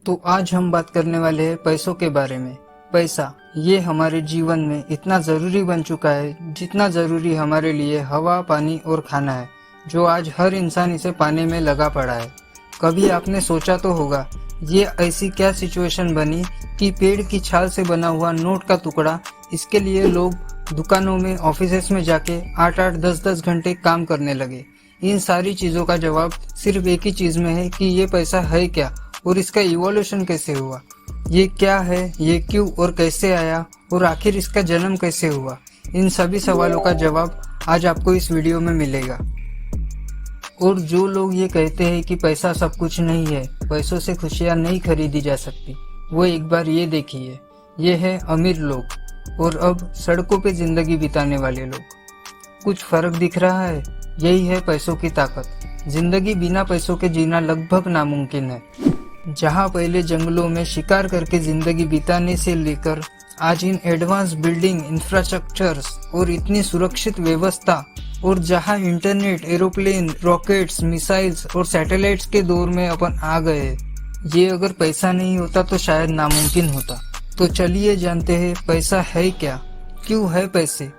तो आज हम बात करने वाले हैं पैसों के बारे में। पैसा ये हमारे जीवन में इतना ज़रूरी बन चुका है जितना ज़रूरी हमारे लिए हवा, पानी और खाना है, जो आज हर इंसान इसे पाने में लगा पड़ा है। कभी आपने सोचा तो होगा ये ऐसी क्या सिचुएशन बनी कि पेड़ की छाल से बना हुआ नोट का टुकड़ा, इसके लिए लोग दुकानों में, ऑफिसेस में जाके 8-8, 10-10 घंटे काम करने लगे। इन सारी चीज़ों का जवाब सिर्फ एक ही चीज़ में है कि ये पैसा है क्या और इसका इवोल्यूशन कैसे हुआ। ये क्या है, ये क्यों और कैसे आया और आखिर इसका जन्म कैसे हुआ। इन सभी सवालों का जवाब आज आपको इस वीडियो में मिलेगा। और जो लोग ये कहते हैं कि पैसा सब कुछ नहीं है, पैसों से खुशियाँ नहीं खरीदी जा सकती, वो एक बार ये देखिए। ये है अमीर लोग और अब सड़कों पे जिंदगी बिताने वाले लोग। कुछ फर्क दिख रहा है? यही है पैसों की ताकत। जिंदगी बिना पैसों के जीना लगभग नामुमकिन है। जहाँ पहले जंगलों में शिकार करके जिंदगी बिताने से लेकर आज इन एडवांस बिल्डिंग, इंफ्रास्ट्रक्चर्स और इतनी सुरक्षित व्यवस्था, और जहाँ इंटरनेट, एरोप्लेन, रॉकेट्स, मिसाइल्स और सैटेलाइट्स के दौर में अपन आ गए, ये अगर पैसा नहीं होता तो शायद नामुमकिन होता। तो चलिए जानते हैं पैसा है क्या, क्यों है पैसे,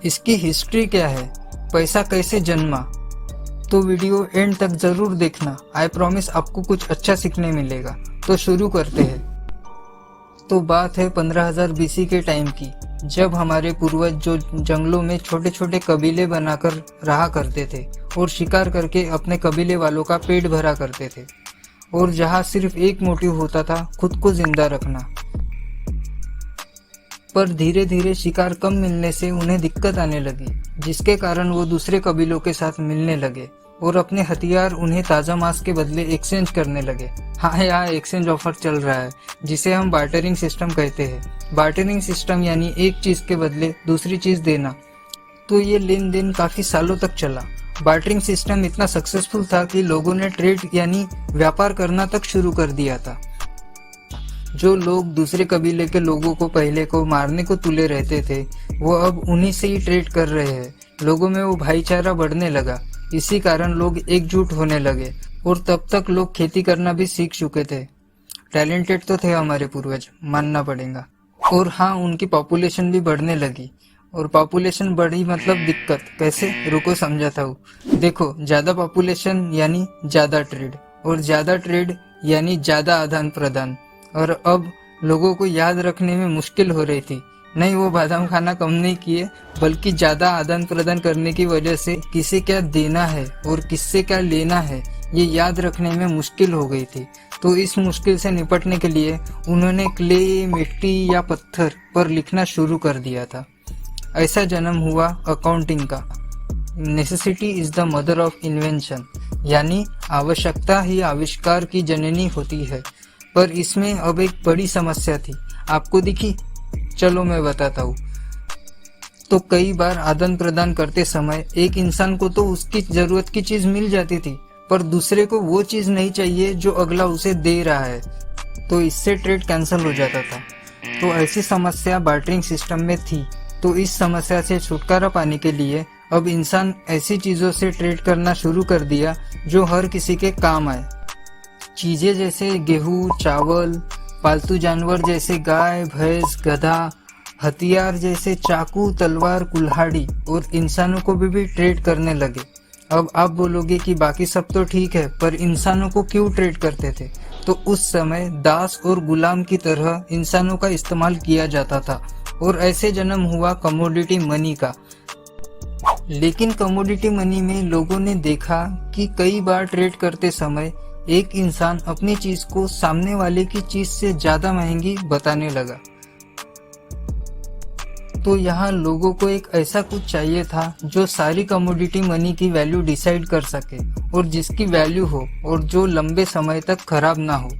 इसकी हिस्ट्री क्या है, पैसा कैसे जन्मा। तो वीडियो एंड तक जरूर देखना, आई प्रॉमिस आपको कुछ अच्छा सीखने मिलेगा। तो शुरू करते हैं। तो बात है 15,000 BC के टाइम की, जब हमारे पूर्वज जो जंगलों में छोटे छोटे कबीले बनाकर रहा करते थे और शिकार करके अपने कबीले वालों का पेट भरा करते थे, और जहाँ सिर्फ एक मोटिव होता था, खुद को जिंदा रखना। पर धीरे धीरे शिकार कम मिलने से उन्हें दिक्कत आने लगी, जिसके कारण वो दूसरे कबीलों के साथ मिलने लगे और अपने हथियार उन्हें ताज़ा मांस के बदले एक्सचेंज करने लगे। हाँ, यहाँ एक्सचेंज ऑफर चल रहा है, जिसे हम बार्टरिंग सिस्टम कहते हैं। बार्टरिंग सिस्टम यानी एक चीज़ के बदले दूसरी चीज़ देना। तो ये लेन देन काफ़ी सालों तक चला। बार्टरिंग सिस्टम इतना सक्सेसफुल था कि लोगों ने ट्रेड यानी व्यापार करना तक शुरू कर दिया था। जो लोग दूसरे कबीले के लोगों को पहले को मारने को तुले रहते थे, वो अब उन्हीं से ही ट्रेड कर रहे हैं। लोगों में वो भाईचारा बढ़ने लगा, इसी कारण लोग एकजुट होने लगे, और तब तक लोग खेती करना भी सीख चुके थे। टैलेंटेड तो थे हमारे पूर्वज, मानना पड़ेगा। और हाँ, उनकी पॉपुलेशन भी बढ़ने लगी। और पॉपुलेशन बढ़ी मतलब दिक्कत। कैसे? रुको समझाता हूँ। देखो, ज्यादा पॉपुलेशन यानी ज्यादा ट्रेड, और ज्यादा ट्रेड यानी ज्यादा आदान प्रदान। और अब लोगों को याद रखने में मुश्किल हो रही थी। नहीं, वो बादाम खाना कम नहीं किए, बल्कि ज्यादा आदान प्रदान करने की वजह से किसे क्या देना है और किससे क्या लेना है, ये याद रखने में मुश्किल हो गई थी। तो इस मुश्किल से निपटने के लिए उन्होंने क्ले, मिट्टी या पत्थर पर लिखना शुरू कर दिया था। ऐसा जन्म हुआ अकाउंटिंग का। Necessity is the mother of invention, यानी आवश्यकता ही आविष्कार की जननी होती है। पर इसमें अब एक बड़ी समस्या थी। आपको दिखी? चलो मैं बताता हूँ। तो कई बार आदान प्रदान करते समय एक इंसान को तो उसकी जरूरत की चीज मिल जाती थी, पर दूसरे को वो चीज नहीं चाहिए जो अगला उसे दे रहा है, तो इससे ट्रेड कैंसिल हो जाता था। तो ऐसी समस्या बार्टरिंग सिस्टम में थी। तो इस समस्या से छुटकारा पाने के लिए अब इंसान ऐसी चीजों से ट्रेड करना शुरू कर दिया जो हर किसी के काम आए। चीजें जैसे गेहूं, चावल, पालतू जानवर जैसे गाय, भैंस, गधा, हथियार जैसे चाकू, तलवार, कुल्हाड़ी, और इंसानों को भी ट्रेड करने लगे। अब आप बोलोगे कि बाकी सब तो ठीक है, पर इंसानों को क्यों ट्रेड करते थे? तो उस समय दास और गुलाम की तरह इंसानों का इस्तेमाल किया जाता था, और ऐसे जन्म हुआ कमोडिटी मनी का। लेकिन कमोडिटी मनी में लोगों ने देखा कि कई बार ट्रेड करते समय एक इंसान अपनी चीज को सामने वाले की चीज से ज्यादा महंगी बताने लगा। तो यहाँ लोगों को एक ऐसा कुछ चाहिए था जो सारी कमोडिटी मनी की वैल्यू डिसाइड कर सके, और जिसकी वैल्यू हो और जो लंबे समय तक खराब ना हो।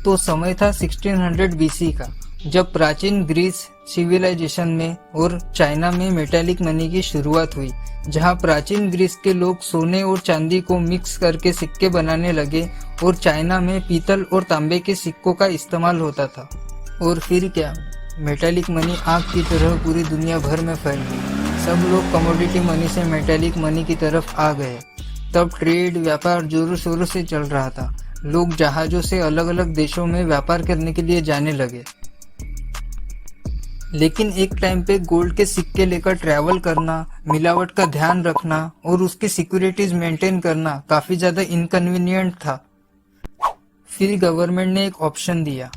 तो समय था 1600 BC का, जब प्राचीन ग्रीस सिविलाइजेशन में और चाइना में मेटालिक मनी की शुरुआत हुई, जहां प्राचीन ग्रीस के लोग सोने और चांदी को मिक्स करके सिक्के बनाने लगे, और चाइना में पीतल और तांबे के सिक्कों का इस्तेमाल होता था। और फिर क्या, मेटालिक मनी आग की तरह पूरी दुनिया भर में फैल गई। सब लोग कमोडिटी मनी से मेटालिक मनी की तरफ आ गए। तब ट्रेड, व्यापार जोरों शोरों से चल रहा था। लोग जहाजों से अलग अलग देशों में व्यापार करने के लिए जाने लगे। लेकिन एक टाइम पे गोल्ड के सिक्के लेकर ट्रैवल करना, मिलावट का ध्यान रखना और उसकी सिक्योरिटीज मेंटेन करना काफी ज्यादा इनकन्वीनियंट था। फिर गवर्नमेंट ने एक ऑप्शन दिया,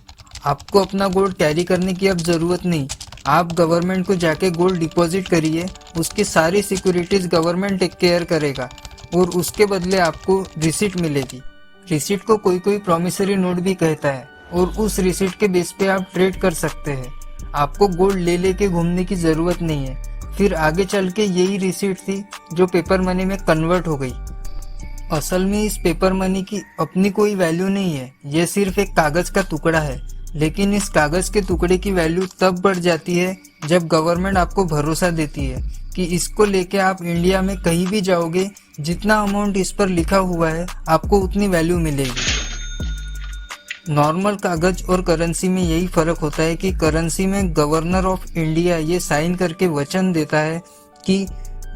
आपको अपना गोल्ड कैरी करने की अब जरूरत नहीं, आप गवर्नमेंट को जाके गोल्ड डिपॉजिट करिए, उसकी सारी सिक्योरिटीज गवर्नमेंट टेक केयर करेगा और उसके बदले आपको रिसीट मिलेगी। रिसीट को कोई कोई प्रॉमिसरी नोट भी कहता है और उस रिसीट के बेस पे आप ट्रेड कर सकते हैं। आपको गोल्ड ले लेके घूमने की जरूरत नहीं है। फिर आगे चल के यही रिसीट थी जो पेपर मनी में कन्वर्ट हो गई। असल में इस पेपर मनी की अपनी कोई वैल्यू नहीं है, ये सिर्फ एक कागज का टुकड़ा है। लेकिन इस कागज के टुकड़े की वैल्यू तब बढ़ जाती है जब गवर्नमेंट आपको भरोसा देती है कि इसको लेके आप इंडिया में कहीं भी जाओगे, जितना अमाउंट इस पर लिखा हुआ है आपको उतनी वैल्यू मिलेगी। नॉर्मल कागज और करेंसी में यही फर्क होता है कि करेंसी में गवर्नर ऑफ इंडिया ये साइन करके वचन देता है कि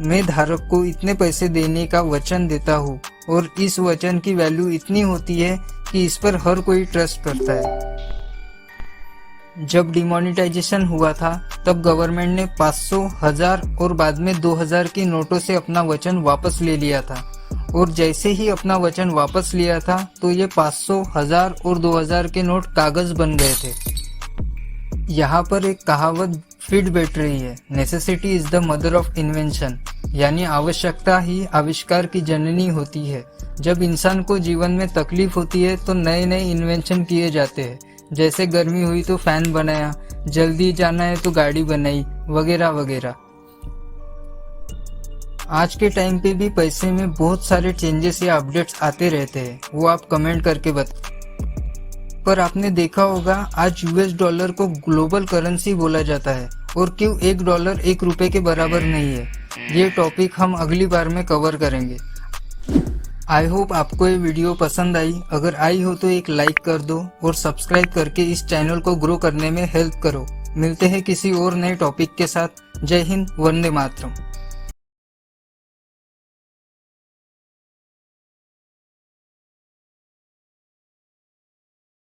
मैं धारक को इतने पैसे देने का वचन देता हूँ और इस वचन की वैल्यू इतनी होती है कि इस पर हर कोई ट्रस्ट करता है। जब डिमोनेटाइजेशन हुआ था तब गवर्नमेंट ने 500, 1000 और बाद में 2000 की नोटों से अपना वचन वापस ले लिया था और जैसे ही अपना वचन वापस लिया था तो ये 500, 1000 और 2000 के नोट कागज बन गए थे। यहाँ पर एक कहावत फिट बैठ रही है, necessity is the mother of invention, यानी आवश्यकता ही आविष्कार की जननी होती है। जब इंसान को जीवन में तकलीफ होती है तो नए नए इन्वेंशन किए जाते हैं, जैसे गर्मी हुई तो फैन बनाया, जल्दी जाना है तो गाड़ी बनाई, वगैरह वगैरह। आज के टाइम पे भी पैसे में बहुत सारे चेंजेस या अपडेट्स आते रहते हैं, वो आप कमेंट करके बता। पर आपने देखा होगा आज यूएस डॉलर को ग्लोबल करेंसी बोला जाता है और क्यों $1 ₹1 के बराबर नहीं है, ये टॉपिक हम अगली बार में कवर करेंगे। आई होप आपको ये वीडियो पसंद आई। अगर आई हो तो एक लाइक कर दो और सब्सक्राइब करके इस चैनल को ग्रो करने में हेल्प करो। मिलते हैं किसी और नए टॉपिक के साथ। जय हिंद, वंदे मातरम।